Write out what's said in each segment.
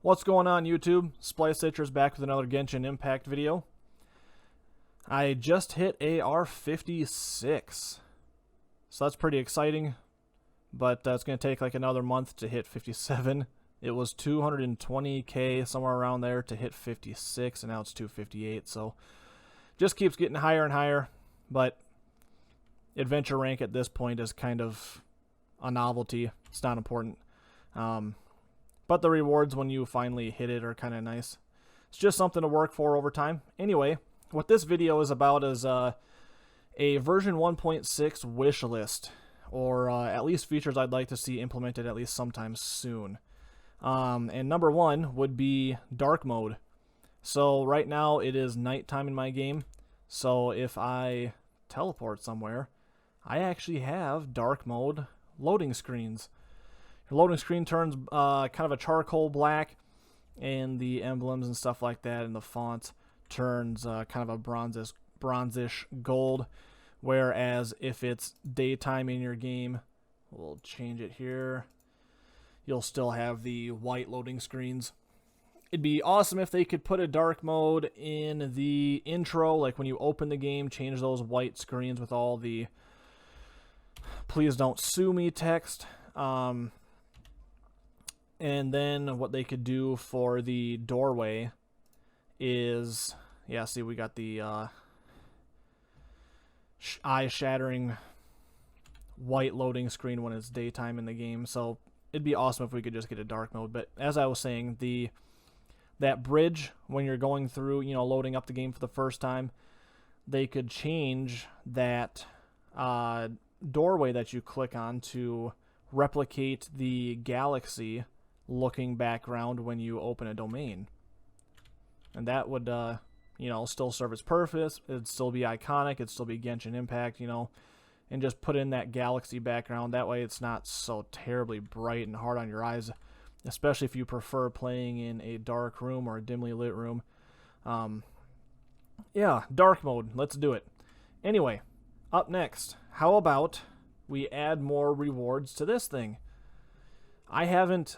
What's going on, YouTube? Splice Stitcher's back with another Genshin Impact video. I just hit AR 56, so that's pretty exciting, but it's going to take like another month to hit 57. It was 220k, somewhere around there, to hit 56, and now it's 258, so just keeps getting higher and higher, but adventure rank at this point is kind of a novelty. It's not important. But the rewards when you finally hit it are kind of nice. It's just something to work for over time. Anyway, what this video is about is a version 1.6 wish list, or at least features I'd like to see implemented at least sometime soon. And number one would be dark mode. So right now it is nighttime in my game, so if I teleport somewhere, I actually have dark mode loading screens. Your loading screen turns kind of a charcoal black, and the emblems and stuff like that and the font turns kind of a bronzish gold. Whereas if it's daytime in your game, we'll change it here, you'll still have the white loading screens. It'd be awesome if they could put a dark mode in the intro, like when you open the game, change those white screens with all the "please don't sue me" text. And then what they could do for the doorway is, yeah, see, we got the eye-shattering white loading screen when it's daytime in the game. So it'd be awesome if we could just get a dark mode. But as I was saying, that bridge when you're going through, loading up the game for the first time, they could change that doorway that you click on to replicate the galaxy looking background when you open a domain, and that would still serve its purpose. It'd still be iconic, it'd still be Genshin Impact, and just put in that galaxy background. That way it's not so terribly bright and hard on your eyes, especially if you prefer playing in a dark room or a dimly lit room. Yeah, dark mode, let's do it. Anyway, up next, how about we add more rewards to this thing? I haven't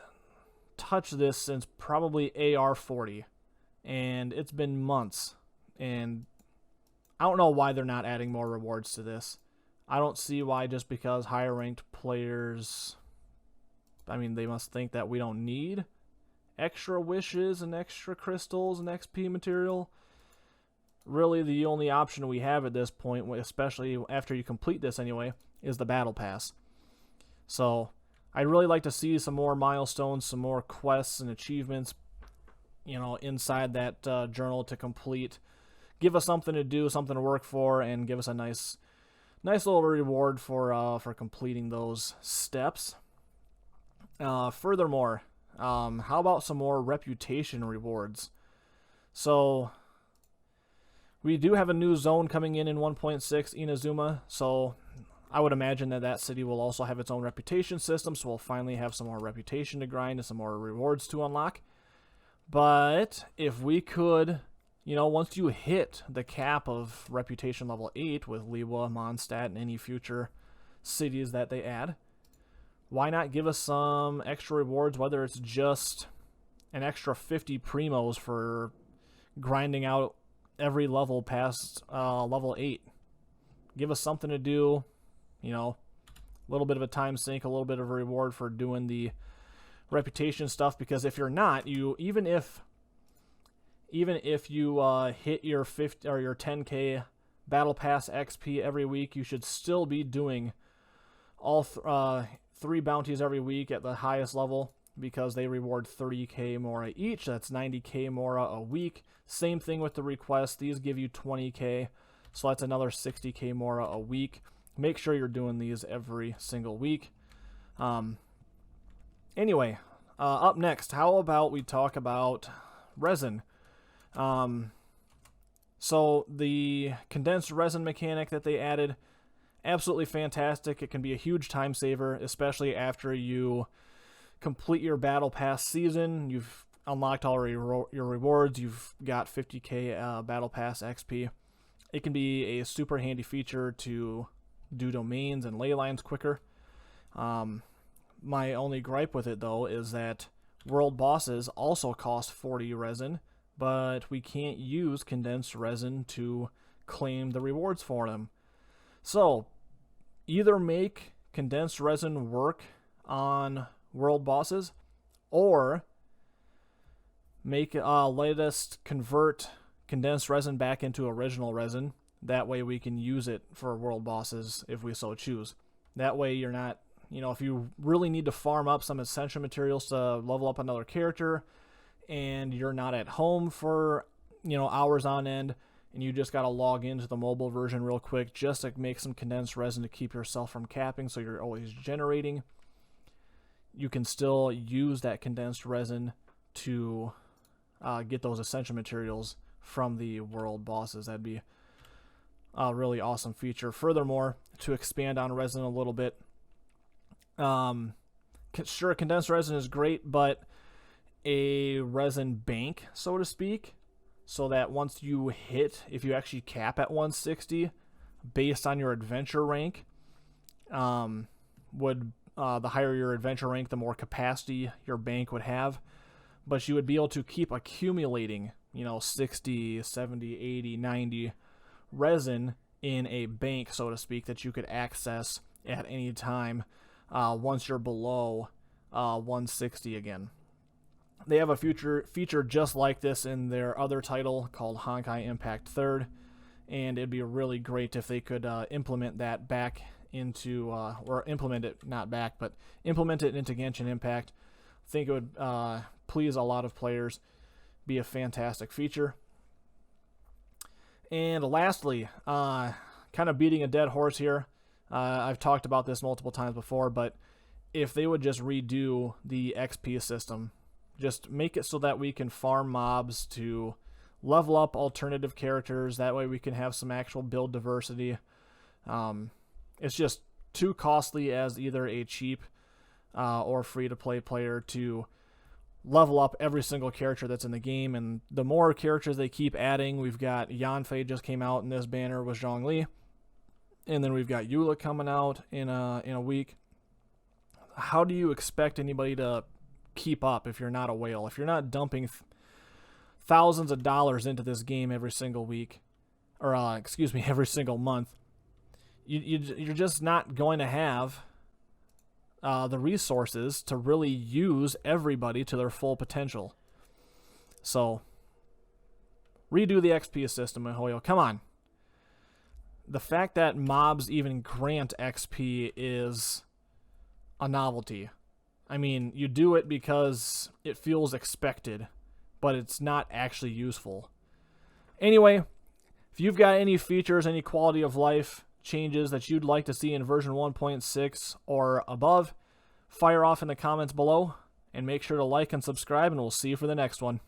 touched this since probably AR 40, and it's been months, and I don't know why they're not adding more rewards to this. I don't see why, just because higher ranked players, they must think that we don't need extra wishes and extra crystals and XP material. Really, the only option we have at this point, especially after you complete this anyway, is the battle pass. So I'd really like to see some more milestones, some more quests and achievements, inside that journal to complete. Give us something to do, something to work for, and give us a nice little reward for completing those steps. Furthermore, how about some more reputation rewards? So we do have a new zone coming in 1.6, Inazuma, so I would imagine that city will also have its own reputation system, so we'll finally have some more reputation to grind and some more rewards to unlock. But if we could, once you hit the cap of reputation level 8 with Liwa, Mondstadt, and any future cities that they add, why not give us some extra rewards, whether it's just an extra 50 primos for grinding out every level past level 8. Give us something to do. A little bit of a time sink, a little bit of a reward for doing the reputation stuff, because if you're not, even if you hit your 50 or your 10k battle pass XP every week, you should still be doing all 3 bounties every week at the highest level, because they reward 30k mora each. That's 90k mora a week. Same thing with the requests. These give you 20k, so that's another 60k mora a week. Make sure you're doing these every single week. Anyway, up next, how about we talk about resin? So the condensed resin mechanic that they added, absolutely fantastic. It can be a huge time saver, especially after you complete your battle pass season. You've unlocked all your rewards. You've got 50k battle pass XP. It can be a super handy feature to do domains and ley lines quicker. My only gripe with it, though, is that world bosses also cost 40 resin, but we can't use condensed resin to claim the rewards for them. So either make condensed resin work on world bosses, or let us convert condensed resin back into original resin. That way we can use it for world bosses if we so choose. That way you're not, if you really need to farm up some essential materials to level up another character and you're not at home for, hours on end, and you just got to log into the mobile version real quick just to make some condensed resin to keep yourself from capping so you're always generating, you can still use that condensed resin to get those essential materials from the world bosses. That'd be a really awesome feature. Furthermore, to expand on resin a little bit, sure, condensed resin is great, but a resin bank, so to speak, so that once you if you actually cap at 160 based on your adventure rank, the higher your adventure rank, the more capacity your bank would have. But you would be able to keep accumulating, 60, 70, 80, 90 resin in a bank, so to speak, that you could access at any time once you're below 160 again. They have a feature just like this in their other title called Genshin Impact 3rd, and it'd be really great if they could implement that back into, or implement it, not back, but implement it into Genshin Impact. I think it would please a lot of players, be a fantastic feature. And lastly, kind of beating a dead horse here, I've talked about this multiple times before, but if they would just redo the XP system, just make it so that we can farm mobs to level up alternative characters, that way we can have some actual build diversity. It's just too costly as either a cheap or free-to-play player to level up every single character that's in the game, and the more characters they keep adding, we've got Yanfei just came out in this banner with Zhongli, and then we've got Eula coming out in a week. How do you expect anybody to keep up if you're not a whale? If you're not dumping thousands of dollars into this game every single week, or every single month, you're just not going to have the resources to really use everybody to their full potential. So, redo the XP system, MiHoYo. Come on. The fact that mobs even grant XP is a novelty. I mean, you do it because it feels expected, but it's not actually useful. Anyway, if you've got any features, any quality of life changes that you'd like to see in version 1.6 or above, fire off in the comments below, and make sure to like and subscribe, and we'll see you for the next one.